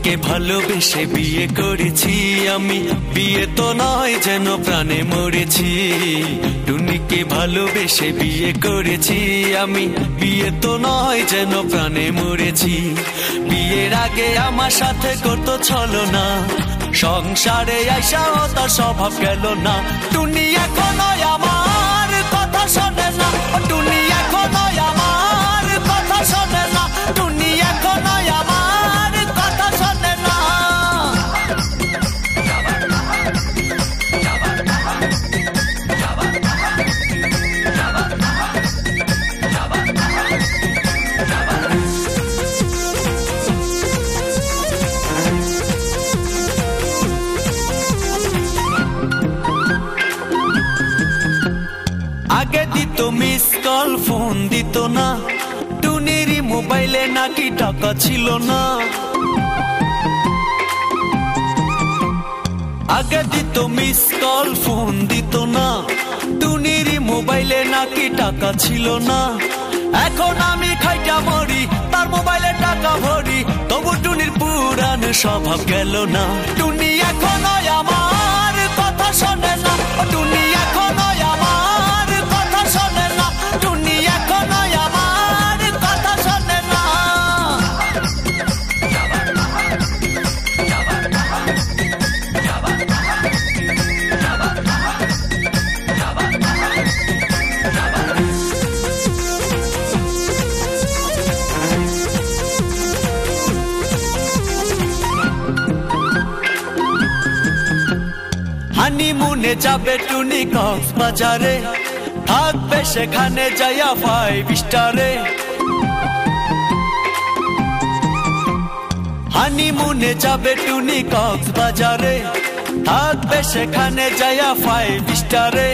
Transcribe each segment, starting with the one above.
টুনিকে ভালোবেসে বিয়ে করেছি আমি, বিয়ে তো নয় যেন প্রাণে মরেছি। টুনিকে ভালোবেসে বিয়ে করেছি আমি, বিয়ে তো নয় যেন প্রাণে মরেছি। বিয়ের আগে আমার সাথে করতো ছলনা, সংসারে আইসাও তার স্বভাব গেল না। টুনি এখনো আমার কথা শোনে না, টুনি এখনো আমার কথা শোনে না, টুনি এখনো আমার কথা শোনে না। আগে দিত মিস কল, ফোন দিত না, টুনির মোবাইলে নাকি টাকা ছিল না। আগে দিত মিস কল, ফোন দিত না, টুনির মোবাইলে নাকি টাকা ছিল না। এখন আমি খাইটা মরি, তার মোবাইলে টাকা ভরি, তবু টুনির পুরান স্বভাব গেল না। টুনি এখনো আমার কথা শোনে না, টুনি এখনো আমার কথা শোনে না, টুনি এখনো আমার কথা শোনে না। হানিমুনে যাবে টুনি কক্সবাজারে, থাকবে সেখানে যাইয়া 5 স্টারে। হানিমুনে যাবে টুনি কক্সবাজারে, থাকবে সেখানে যাইয়া 5 স্টারে।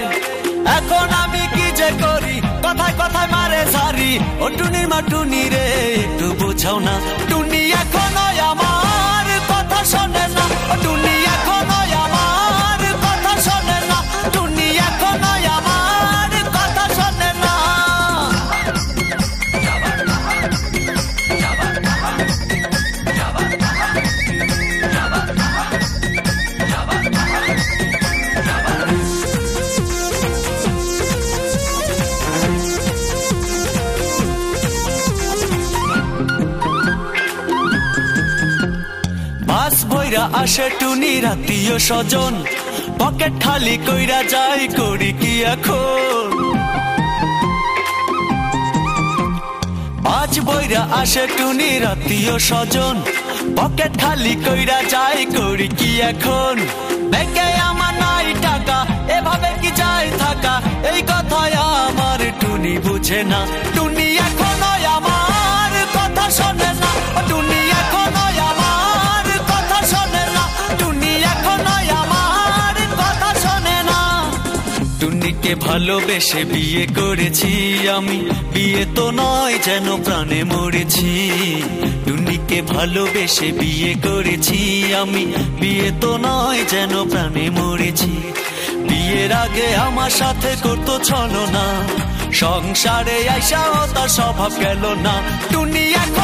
এখন আমি কি যে করি, কথায় কথায় মারে সারি, ও টুনির মা টুনি রে একটু বোঝাও না। টুনি এখনো আমার কথা শোনে না, টুনি এখনো আমার কথা শোনে না, টুনি এখনো আমার কথা শোনে না। বাস বইরা আসে টুনির আত্মীয় স্বজন, পকেট খালি কইরা যাই করি কি এখন। বাস বইরা আসে টুনির আত্মীয় স্বজন, পকেট খালি কইরা যাই করি কি এখন। ব্যাংকে আমার নাই টাকা, এভাবে কি যাই থাকা, এই কথায় আমার টুনি বুঝে না। টুনি এখনো আমার কথা শোনে না, টুনি এখনো আমার কথা শোনে না, টুনি এখনো আমার কথা শোনে না। টুনিকে ভালোবেসে বিয়ে করেছি আমি, বিয়ে তো নয় যেন প্রাণে মরেছি। টুনিকে ভালোবেসে বিয়ে করেছি আমি, বিয়ে তো নয় যেন প্রাণে মরেছি। বিয়ের আগে আমার সাথে করতো ছলনা, সংসারে আইসাও তার স্বভাব গেল না। টুনি এখন